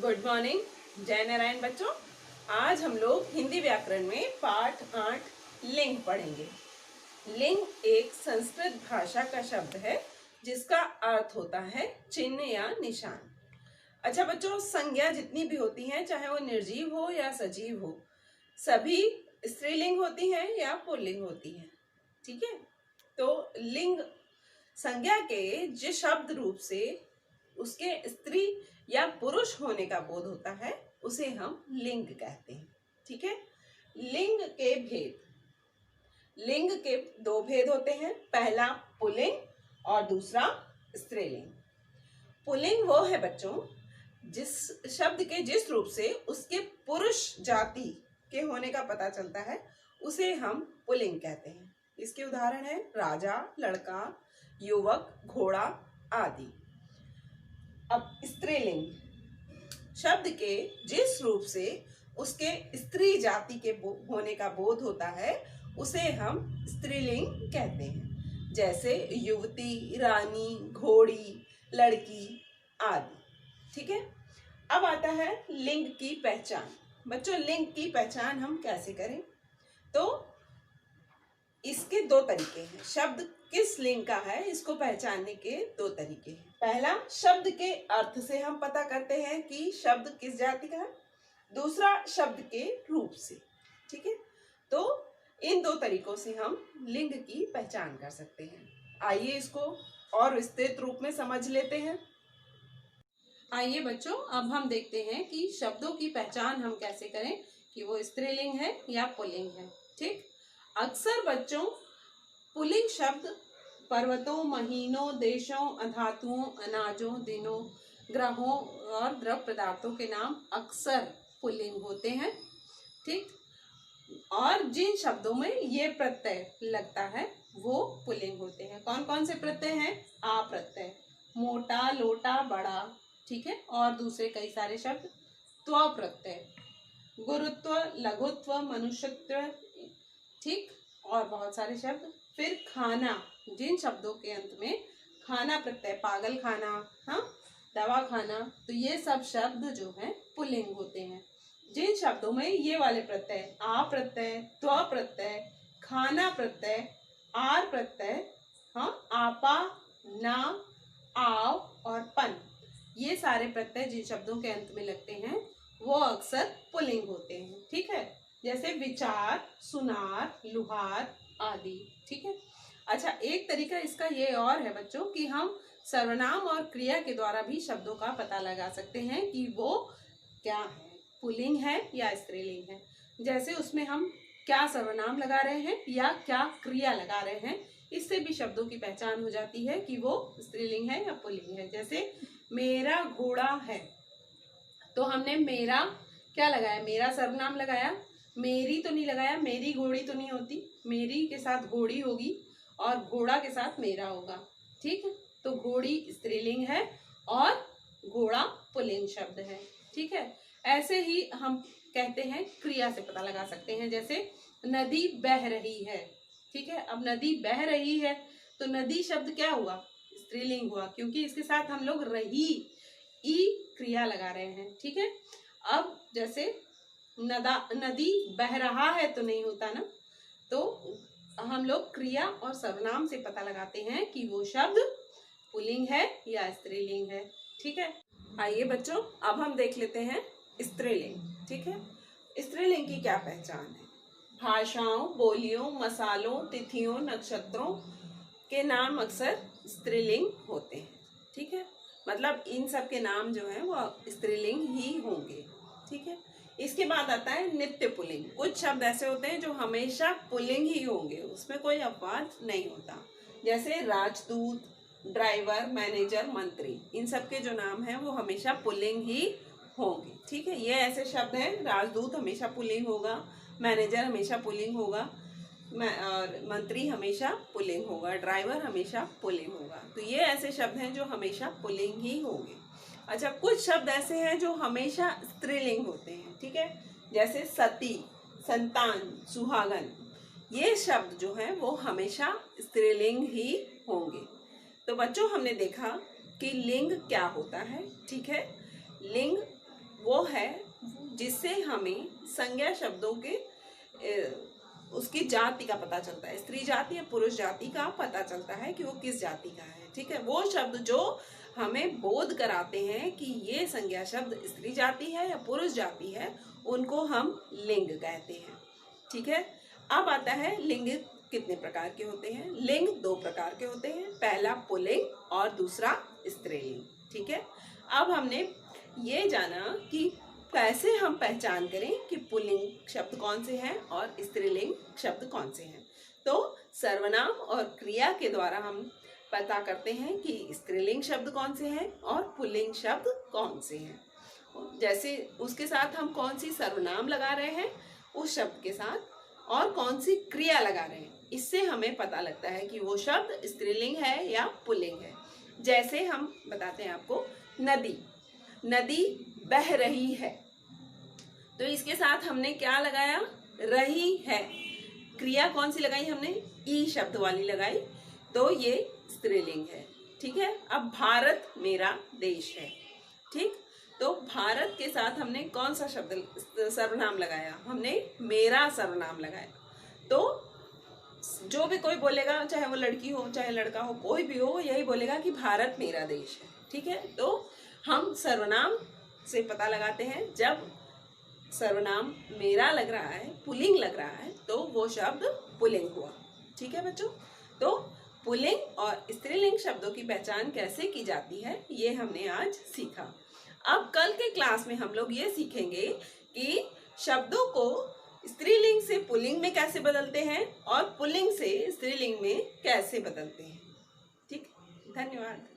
Good morning, जय नारायण बच्चों। आज हम लोग हिंदी व्याकरण में पाठ 8 लिंग पढ़ेंगे। लिंग एक संस्कृत भाषा का शब्द है जिसका अर्थ होता है चिन्ह या निशान। अच्छा बच्चों, संज्ञा जितनी भी होती हैं, चाहे वो निर्जीव हो या सजीव हो, सभी स्त्रीलिंग होती हैं या पुल्लिंग होती हैं। ठीक है, तो लिंग संज्ञा के जिस शब्द रूप से उसके स्त्री या पुरुष होने का बोध होता है उसे हम लिंग कहते हैं। ठीक है, लिंग के भेद, लिंग के दो भेद होते हैं, पहला पुल्लिंग और दूसरा स्त्रीलिंग। पुल्लिंग वो है बच्चों जिस शब्द के जिस रूप से उसके पुरुष जाति के होने का पता चलता है उसे हम पुल्लिंग कहते हैं। इसके उदाहरण है राजा, लड़का, युवक, घोड़ा आदि। अब स्त्रीलिंग शब्द के जिस रूप से उसके स्त्री जाति के होने का बोध होता है उसे हम स्त्रीलिंग कहते हैं, जैसे युवती, रानी, घोड़ी, लड़की आदि। ठीक है, अब आता है लिंग की पहचान। बच्चों, लिंग की पहचान हम कैसे करें? तो इसके दो तरीके हैं। शब्द किस लिंग का है इसको पहचानने के दो तरीके हैं। पहला, शब्द के अर्थ से हम पता करते हैं कि शब्द किस जाति का है। दूसरा, शब्द के रूप से। ठीक है, तो इन दो तरीकों से हम लिंग की पहचान कर सकते हैं। आइए इसको और विस्तृत रूप में समझ लेते हैं। आइए बच्चों, अब हम देखते हैं कि शब्दों की पहचान हम कैसे करें कि वो स्त्रीलिंग है या पुल्लिंग है। ठीक, अक्सर बच्चों पुल्लिंग शब्द पर्वतों, महीनों, देशों, अधातुओं, अनाजों, दिनों, ग्रहों और द्रव पदार्थों के नाम अक्सर पुल्लिंग होते हैं। ठीक, और जिन शब्दों में ये प्रत्यय लगता है वो पुल्लिंग होते हैं। कौन कौन से प्रत्यय हैं? आ प्रत्यय, मोटा, लोटा, बड़ा। ठीक है, और दूसरे कई सारे शब्द। त्व प्रत्यय, गुरुत्व, लघुत्व, मनुष्यत्व। ठीक, और बहुत सारे शब्द। फिर खाना, जिन शब्दों के अंत में खाना प्रत्यय, पागल खाना, हाँ, दवा खाना, तो ये सब शब्द जो हैं पुल्लिंग होते हैं। जिन शब्दों में ये वाले प्रत्यय, आ प्रत्यय, त्व प्रत्यय, खाना प्रत्यय, आर प्रत्यय, हाँ, आपा, ना, आव और पन, ये सारे प्रत्यय जिन शब्दों के अंत में लगते हैं वो अक्सर पुल्लिंग होते हैं। ठीक है, जैसे विचार, सुनार, लुहार आदि। ठीक है, अच्छा, एक तरीका इसका ये और है बच्चों कि हम सर्वनाम और क्रिया के द्वारा भी शब्दों का पता लगा सकते हैं कि वो क्या है, पुल्लिंग है या स्त्रीलिंग है। जैसे उसमें हम क्या सर्वनाम लगा रहे हैं या क्या क्रिया लगा रहे हैं, इससे भी शब्दों की पहचान हो जाती है कि वो स्त्रीलिंग है या पुल्लिंग है। जैसे मेरा घोड़ा है, तो हमने मेरा क्या लगाया? मेरा सर्वनाम लगाया, मेरी तो नहीं लगाया, मेरी घोड़ी तो नहीं होती, मेरी के साथ घोड़ी होगी और घोड़ा के साथ मेरा होगा। ठीक है, तो घोड़ी स्त्रीलिंग है और घोड़ा पुल्लिंग शब्द है। ठीक है, ऐसे ही हम कहते हैं क्रिया से पता लगा सकते हैं। जैसे नदी बह रही है। ठीक है, अब नदी बह रही है तो नदी शब्द क्या हुआ? स्त्रीलिंग हुआ, क्योंकि इसके साथ हम लोग रही ई क्रिया लगा रहे हैं। ठीक है, अब जैसे नदी बह रहा है तो नहीं होता ना, तो हम लोग क्रिया और सर्वनाम से पता लगाते हैं कि वो शब्द पुल्लिंग है या स्त्रीलिंग है। ठीक है, आइए बच्चों, अब हम देख लेते हैं स्त्रीलिंग। ठीक है, स्त्रीलिंग की क्या पहचान है? भाषाओं, बोलियों, मसालों, तिथियों, नक्षत्रों के नाम अक्सर स्त्रीलिंग होते हैं। ठीक है, मतलब इन सब के नाम जो है वो स्त्रीलिंग ही होंगे। ठीक है, इसके बाद आता है नित्य पुल्लिंग। कुछ शब्द ऐसे होते हैं जो हमेशा पुल्लिंग ही होंगे, उसमें कोई अपवाद नहीं होता। जैसे राजदूत, ड्राइवर, मैनेजर, मंत्री, इन सब के जो नाम हैं वो हमेशा पुल्लिंग ही होंगे। ठीक है, ये ऐसे शब्द हैं। राजदूत हमेशा पुल्लिंग होगा, मैनेजर हमेशा पुल्लिंग होगा, और मंत्री हमेशा पुल्लिंग होगा, ड्राइवर हमेशा पुल्लिंग होगा। तो ये ऐसे शब्द हैं जो हमेशा पुल्लिंग ही होंगे। अच्छा, कुछ शब्द ऐसे हैं जो हमेशा स्त्रीलिंग होते हैं। ठीक है, जैसे सती, संतान, सुहागन, ये शब्द जो हैं वो हमेशा स्त्रीलिंग ही होंगे। तो बच्चों, हमने देखा कि लिंग क्या होता है। ठीक है, लिंग जिससे हमें संज्ञा शब्दों के उसकी जाति का पता चलता है। स्त्री जाति या पुरुष जाति का पता चलता है कि वो किस जाति का है। ठीक है, वो शब्द जो हमें बोध कराते हैं कि ये संज्ञा शब्द स्त्री जाति है या पुरुष जाति है, उनको हम लिंग कहते हैं। ठीक है, अब आता है लिंग कितने प्रकार के होते हैं। लिंग 2 प्रकार के होते हैं, पहला पुल्लिंग और दूसरा स्त्रीलिंग। ठीक है, अब हमने ये जाना कि कैसे हम पहचान करें कि पुल्लिंग शब्द कौन से हैं और स्त्रीलिंग शब्द कौन से हैं। तो सर्वनाम और क्रिया के द्वारा हम पता करते हैं कि स्त्रीलिंग शब्द कौन से हैं और पुल्लिंग शब्द कौन से हैं। जैसे उसके साथ हम कौन सी सर्वनाम लगा रहे हैं उस शब्द के साथ और कौन सी क्रिया लगा रहे हैं, इससे हमें पता लगता है कि वो शब्द स्त्रीलिंग है या पुल्लिंग है। जैसे हम बताते हैं आपको, नदी, नदी बह रही है, तो इसके साथ हमने क्या लगाया, रही है। क्रिया कौन सी लगाई हमने, ई शब्द वाली लगाई, तो ये स्त्रीलिंग है। ठीक है, अब भारत मेरा देश है। ठीक, तो भारत के साथ हमने कौन सा शब्द सर्वनाम लगाया, हमने मेरा सर्वनाम लगाया। तो जो भी कोई बोलेगा, चाहे वो लड़की हो चाहे लड़का हो, कोई भी हो, यही बोलेगा कि भारत मेरा देश है। ठीक है, तो हम सर्वनाम से पता लगाते हैं, जब सर्वनाम मेरा लग रहा है, पुल्लिंग लग रहा है, तो वो शब्द पुल्लिंग हुआ। ठीक है बच्चों, तो पुल्लिंग और स्त्रीलिंग शब्दों की पहचान कैसे की जाती है, ये हमने आज सीखा। अब कल के क्लास में हम लोग ये सीखेंगे कि शब्दों को स्त्रीलिंग से पुल्लिंग में कैसे बदलते हैं और पुल्लिंग से स्त्रीलिंग में कैसे बदलते हैं। ठीक, धन्यवाद।